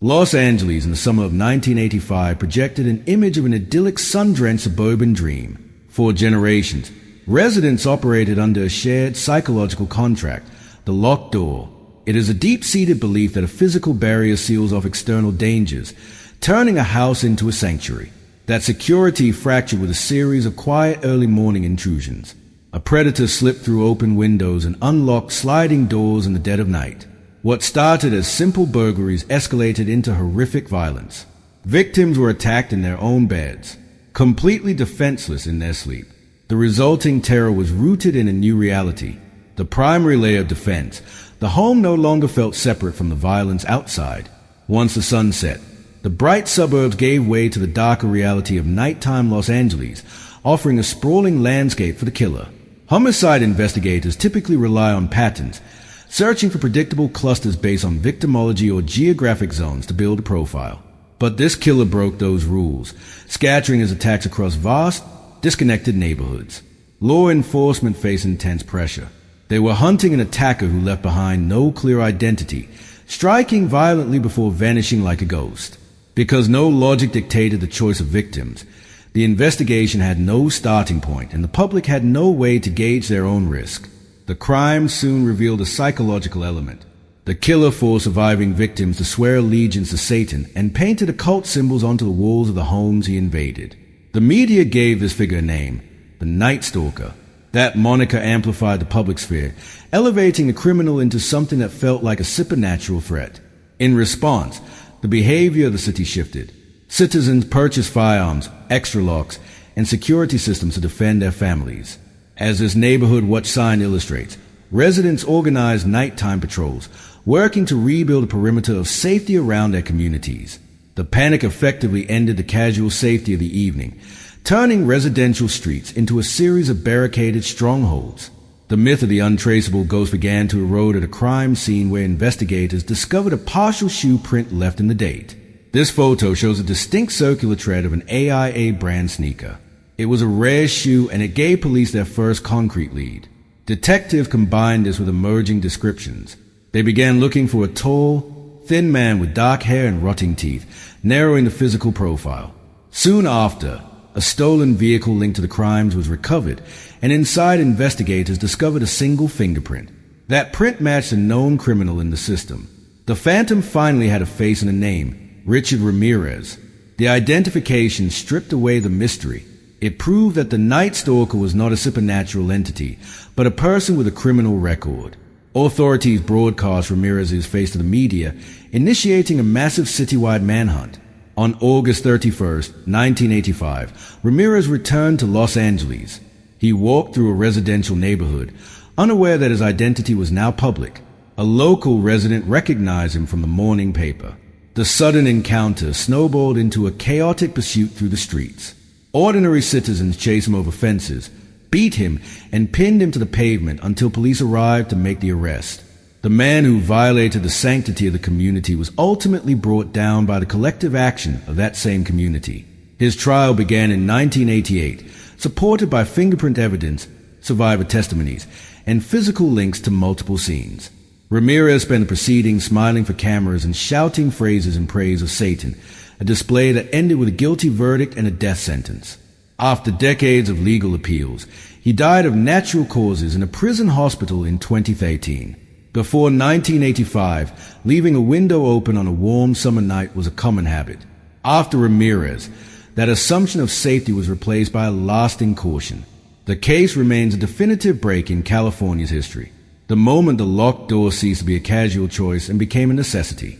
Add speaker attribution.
Speaker 1: Los Angeles in the summer of 1985 projected an image of an idyllic sun-drenched suburban dream. For generations, residents operated under a shared psychological contract, the locked door. It is a deep-seated belief that a physical barrier seals off external dangers, turning a house into a sanctuary. That security fractured with a series of quiet early morning intrusions. A predator slipped through open windows and unlocked sliding doors in the dead of night. What started as simple burglaries escalated into horrific violence. Victims were attacked in their own beds, completely defenseless in their sleep. The resulting terror was rooted in a new reality. The primary layer of defense, the home no longer felt separate from the violence outside. Once the sun set, the bright suburbs gave way to the darker reality of nighttime Los Angeles, offering a sprawling landscape for the killer. Homicide investigators typically rely on patterns, searching for predictable clusters based on victimology or geographic zones to build a profile. But this killer broke those rules, scattering his attacks across vast, disconnected neighborhoods. Law enforcement faced intense pressure. They were hunting an attacker who left behind no clear identity, striking violently before vanishing like a ghost. Because no logic dictated the choice of victims, the investigation had no starting point, and the public had no way to gauge their own risk. The crime soon revealed a psychological element. The killer forced surviving victims to swear allegiance to Satan and painted occult symbols onto the walls of the homes he invaded. The media gave this figure a name, the Night Stalker. That moniker amplified the public sphere, elevating the criminal into something that felt like a supernatural threat. In response, the behavior of the city shifted. Citizens purchased firearms, extra locks, and security systems to defend their families. As this neighborhood watch sign illustrates, residents organized nighttime patrols, working to rebuild a perimeter of safety around their communities. The panic effectively ended the casual safety of the evening, turning residential streets into a series of barricaded strongholds. The myth of the untraceable ghost began to erode at a crime scene where investigators discovered a partial shoe print left in the date. This photo shows a distinct circular tread of an AIA brand sneaker. It was a rare shoe, and it gave police their first concrete lead. Detectives combined this with emerging descriptions. They began looking for a tall, thin man with dark hair and rotting teeth, narrowing the physical profile. Soon after, a stolen vehicle linked to the crimes was recovered, and inside investigators discovered a single fingerprint. That print matched a known criminal in the system. The Phantom finally had a face and a name, Richard Ramirez. The identification stripped away the mystery. It proved that the Night Stalker was not a supernatural entity, but a person with a criminal record. Authorities broadcast Ramirez's face to the media, initiating a massive citywide manhunt. On August 31st, 1985, Ramirez returned to Los Angeles. He walked through a residential neighborhood, unaware that his identity was now public. A local resident recognized him from the morning paper. The sudden encounter snowballed into a chaotic pursuit through the streets. Ordinary citizens chased him over fences, beat him, and pinned him to the pavement until police arrived to make the arrest. The man who violated the sanctity of the community was ultimately brought down by the collective action of that same community. His trial began in 1988, supported by fingerprint evidence, survivor testimonies, and physical links to multiple scenes. Ramirez spent the proceedings smiling for cameras and shouting phrases in praise of Satan, a display that ended with a guilty verdict and a death sentence. After decades of legal appeals, he died of natural causes in a prison hospital in 2013. Before 1985, leaving a window open on a warm summer night was a common habit. After Ramirez, that assumption of safety was replaced by a lasting caution. The case remains a definitive break in California's history. The moment the locked door ceased to be a casual choice and became a necessity.